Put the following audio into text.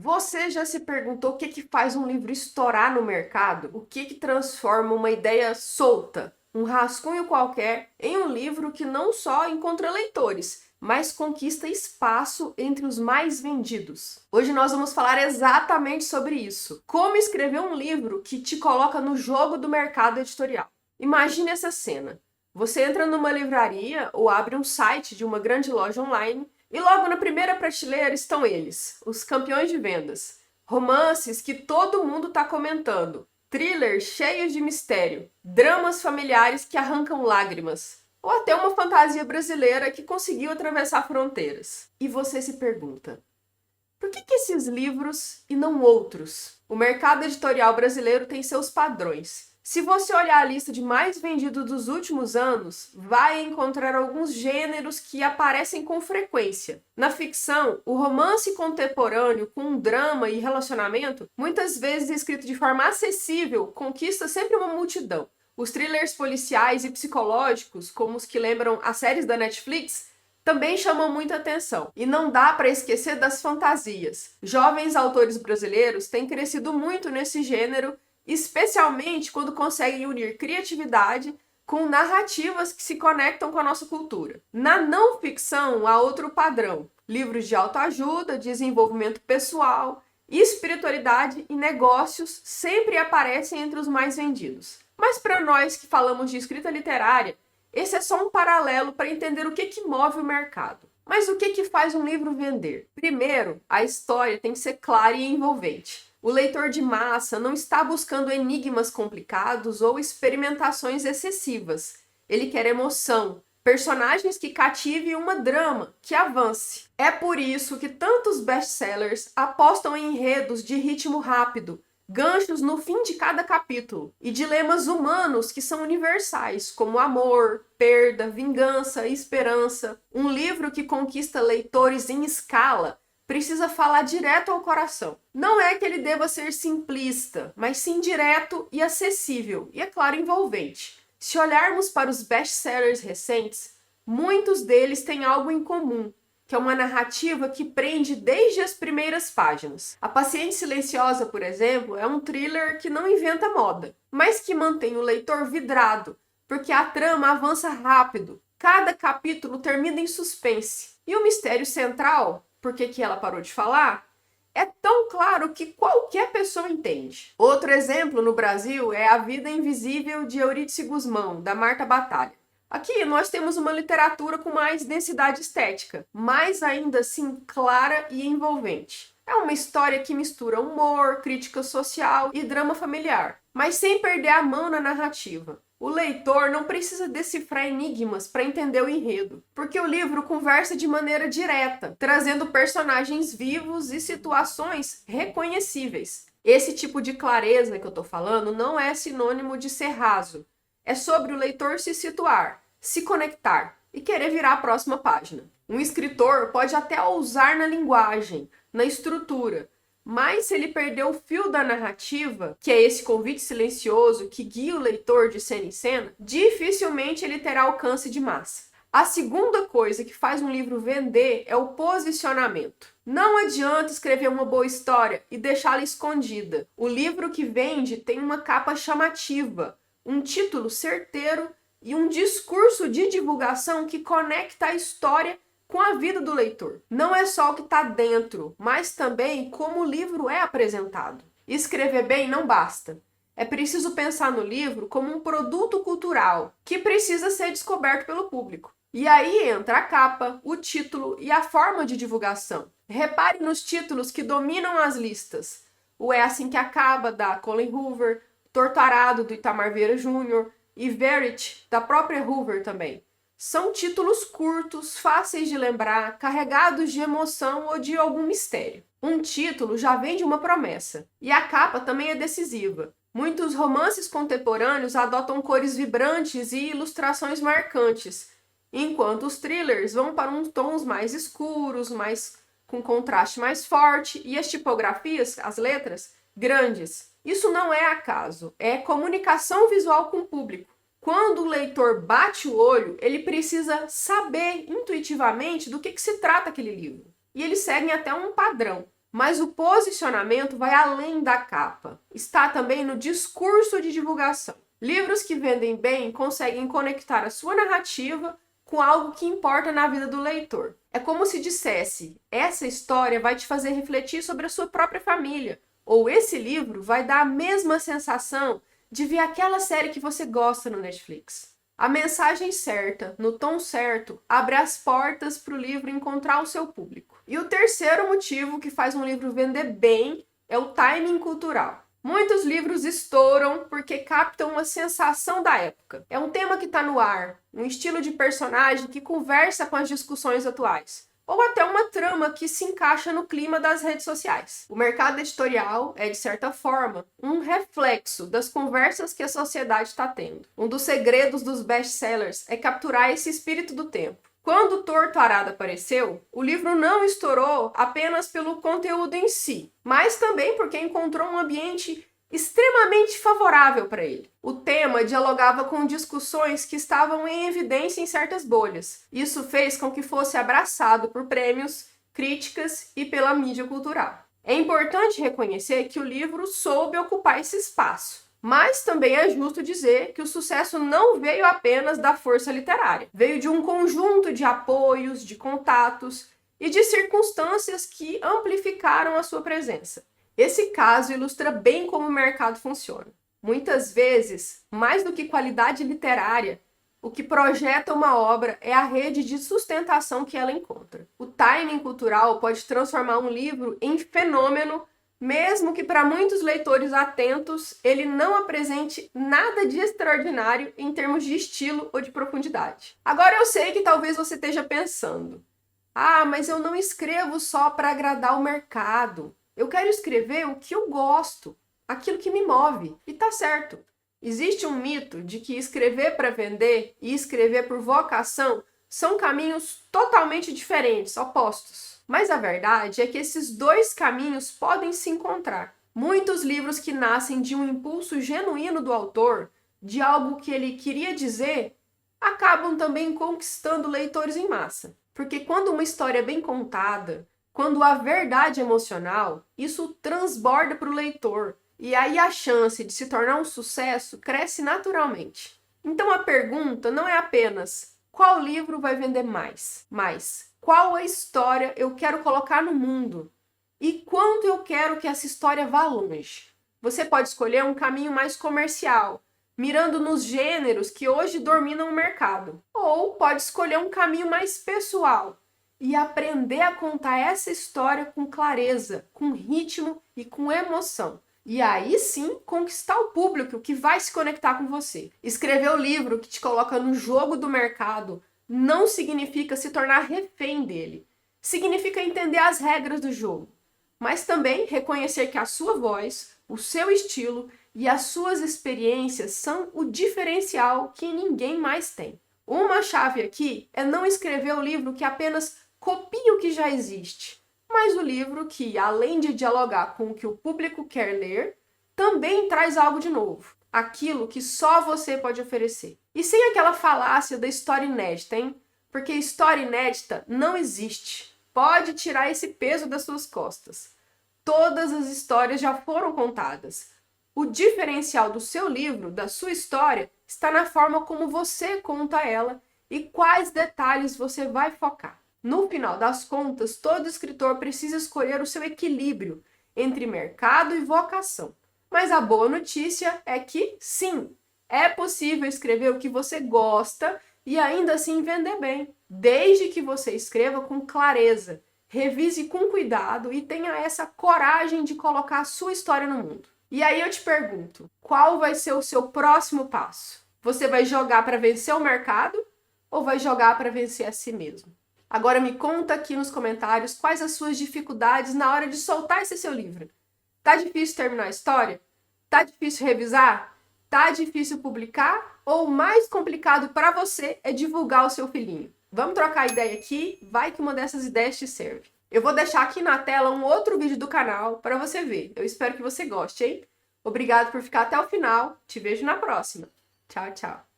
Você já se perguntou o que que faz um livro estourar no mercado? O que que transforma uma ideia solta, um rascunho qualquer, em um livro que não só encontra leitores, mas conquista espaço entre os mais vendidos? Hoje nós vamos falar exatamente sobre isso. Como escrever um livro que te coloca no jogo do mercado editorial. Imagine essa cena. Você entra numa livraria ou abre um site de uma grande loja online e logo na primeira prateleira estão eles, os campeões de vendas. Romances que todo mundo está comentando, thrillers cheios de mistério, dramas familiares que arrancam lágrimas, ou até uma fantasia brasileira que conseguiu atravessar fronteiras. E você se pergunta, por que esses livros e não outros? O mercado editorial brasileiro tem seus padrões. Se você olhar a lista de mais vendidos dos últimos anos, vai encontrar alguns gêneros que aparecem com frequência. Na ficção, o romance contemporâneo com drama e relacionamento, muitas vezes escrito de forma acessível, conquista sempre uma multidão. Os thrillers policiais e psicológicos, como os que lembram as séries da Netflix, também chamam muita atenção. E não dá para esquecer das fantasias. Jovens autores brasileiros têm crescido muito nesse gênero, especialmente quando conseguem unir criatividade com narrativas que se conectam com a nossa cultura. Na não ficção, há outro padrão: livros de autoajuda, desenvolvimento pessoal, espiritualidade e negócios sempre aparecem entre os mais vendidos. Mas para nós que falamos de escrita literária, esse é só um paralelo para entender o que move o mercado. Mas o que faz um livro vender? Primeiro, a história tem que ser clara e envolvente. O leitor de massa não está buscando enigmas complicados ou experimentações excessivas. Ele quer emoção, personagens que cativem, uma drama que avance. É por isso que tantos best-sellers apostam em enredos de ritmo rápido, ganchos no fim de cada capítulo e dilemas humanos que são universais, como amor, perda, vingança, esperança. Um livro que conquista leitores em escala precisa falar direto ao coração. Não é que ele deva ser simplista, mas sim direto e acessível, e é claro, envolvente. Se olharmos para os best-sellers recentes, muitos deles têm algo em comum, que é uma narrativa que prende desde as primeiras páginas. A Paciente Silenciosa, por exemplo, é um thriller que não inventa moda, mas que mantém o leitor vidrado, porque a trama avança rápido, cada capítulo termina em suspense. E o mistério central, por que ela parou de falar, é tão claro que qualquer pessoa entende. Outro exemplo no Brasil é A Vida Invisível de Eurídice Gusmão, da Marta Batalha. Aqui nós temos uma literatura com mais densidade estética, mas ainda assim clara e envolvente. É uma história que mistura humor, crítica social e drama familiar, mas sem perder a mão na narrativa. O leitor não precisa decifrar enigmas para entender o enredo, porque o livro conversa de maneira direta, trazendo personagens vivos e situações reconhecíveis. Esse tipo de clareza que eu estou falando não é sinônimo de ser raso. É sobre o leitor se situar, se conectar e querer virar a próxima página. Um escritor pode até ousar na linguagem, na estrutura, mas se ele perder o fio da narrativa, que é esse convite silencioso que guia o leitor de cena em cena, dificilmente ele terá alcance de massa. A segunda coisa que faz um livro vender é o posicionamento. Não adianta escrever uma boa história e deixá-la escondida. O livro que vende tem uma capa chamativa, um título certeiro e um discurso de divulgação que conecta a história com a vida do leitor. Não é só o que está dentro, mas também como o livro é apresentado. Escrever bem não basta. É preciso pensar no livro como um produto cultural que precisa ser descoberto pelo público. E aí entra a capa, o título e a forma de divulgação. Repare nos títulos que dominam as listas. O É Assim Que Acaba, da Colleen Hoover, Torturado, do Itamar Vieira Júnior, e Verity, da própria Hoover também. São títulos curtos, fáceis de lembrar, carregados de emoção ou de algum mistério. Um título já vende uma promessa, e a capa também é decisiva. Muitos romances contemporâneos adotam cores vibrantes e ilustrações marcantes, enquanto os thrillers vão para uns tons mais escuros, com contraste mais forte, e as tipografias, as letras, grandes. Isso não é acaso, é comunicação visual com o público. Quando o leitor bate o olho, ele precisa saber intuitivamente do que se trata aquele livro. E eles seguem até um padrão. Mas o posicionamento vai além da capa. Está também no discurso de divulgação. Livros que vendem bem conseguem conectar a sua narrativa com algo que importa na vida do leitor. É como se dissesse: essa história vai te fazer refletir sobre a sua própria família. Ou esse livro vai dar a mesma sensação de ver aquela série que você gosta no Netflix. A mensagem certa, no tom certo, abre as portas para o livro encontrar o seu público. E o terceiro motivo que faz um livro vender bem é o timing cultural. Muitos livros estouram porque captam uma sensação da época. É um tema que está no ar, um estilo de personagem que conversa com as discussões atuais, ou até uma trama que se encaixa no clima das redes sociais. O mercado editorial é, de certa forma, um reflexo das conversas que a sociedade está tendo. Um dos segredos dos best-sellers é capturar esse espírito do tempo. Quando o Torto Arado apareceu, o livro não estourou apenas pelo conteúdo em si, mas também porque encontrou um ambiente extremamente favorável para ele. O tema dialogava com discussões que estavam em evidência em certas bolhas. Isso fez com que fosse abraçado por prêmios, críticas e pela mídia cultural. É importante reconhecer que o livro soube ocupar esse espaço, mas também é justo dizer que o sucesso não veio apenas da força literária. Veio de um conjunto de apoios, de contatos e de circunstâncias que amplificaram a sua presença. Esse caso ilustra bem como o mercado funciona. Muitas vezes, mais do que qualidade literária, o que projeta uma obra é a rede de sustentação que ela encontra. O timing cultural pode transformar um livro em fenômeno, mesmo que para muitos leitores atentos ele não apresente nada de extraordinário em termos de estilo ou de profundidade. Agora eu sei que talvez você esteja pensando: mas eu não escrevo só para agradar o mercado. Eu quero escrever o que eu gosto, aquilo que me move. E tá certo. Existe um mito de que escrever para vender e escrever por vocação são caminhos totalmente diferentes, opostos. Mas a verdade é que esses dois caminhos podem se encontrar. Muitos livros que nascem de um impulso genuíno do autor, de algo que ele queria dizer, acabam também conquistando leitores em massa. Porque quando uma história é bem contada, quando a verdade é emocional, isso transborda para o leitor, e aí a chance de se tornar um sucesso cresce naturalmente. Então a pergunta não é apenas qual livro vai vender mais, mas qual a história eu quero colocar no mundo e quanto eu quero que essa história vá longe. Você pode escolher um caminho mais comercial, mirando nos gêneros que hoje dominam o mercado, ou pode escolher um caminho mais pessoal e aprender a contar essa história com clareza, com ritmo e com emoção. E aí sim, conquistar o público que vai se conectar com você. Escrever o livro que te coloca no jogo do mercado não significa se tornar refém dele. Significa entender as regras do jogo, mas também reconhecer que a sua voz, o seu estilo e as suas experiências são o diferencial que ninguém mais tem. Uma chave aqui é não escrever o livro que apenas copia o que já existe, mas o livro que, além de dialogar com o que o público quer ler, também traz algo de novo, aquilo que só você pode oferecer. E sem aquela falácia da história inédita, hein? Porque história inédita não existe. Pode tirar esse peso das suas costas. Todas as histórias já foram contadas. O diferencial do seu livro, da sua história, está na forma como você conta ela e quais detalhes você vai focar. No final das contas, todo escritor precisa escolher o seu equilíbrio entre mercado e vocação. Mas a boa notícia é que, sim, é possível escrever o que você gosta e ainda assim vender bem, desde que você escreva com clareza, revise com cuidado e tenha essa coragem de colocar a sua história no mundo. E aí eu te pergunto, qual vai ser o seu próximo passo? Você vai jogar para vencer o mercado ou vai jogar para vencer a si mesmo? Agora me conta aqui nos comentários quais as suas dificuldades na hora de soltar esse seu livro. Tá difícil terminar a história? Tá difícil revisar? Tá difícil publicar? Ou o mais complicado para você é divulgar o seu filhinho? Vamos trocar ideia aqui, vai que uma dessas ideias te serve. Eu vou deixar aqui na tela um outro vídeo do canal para você ver. Eu espero que você goste, hein? Obrigado por ficar até o final. Te vejo na próxima. Tchau, tchau.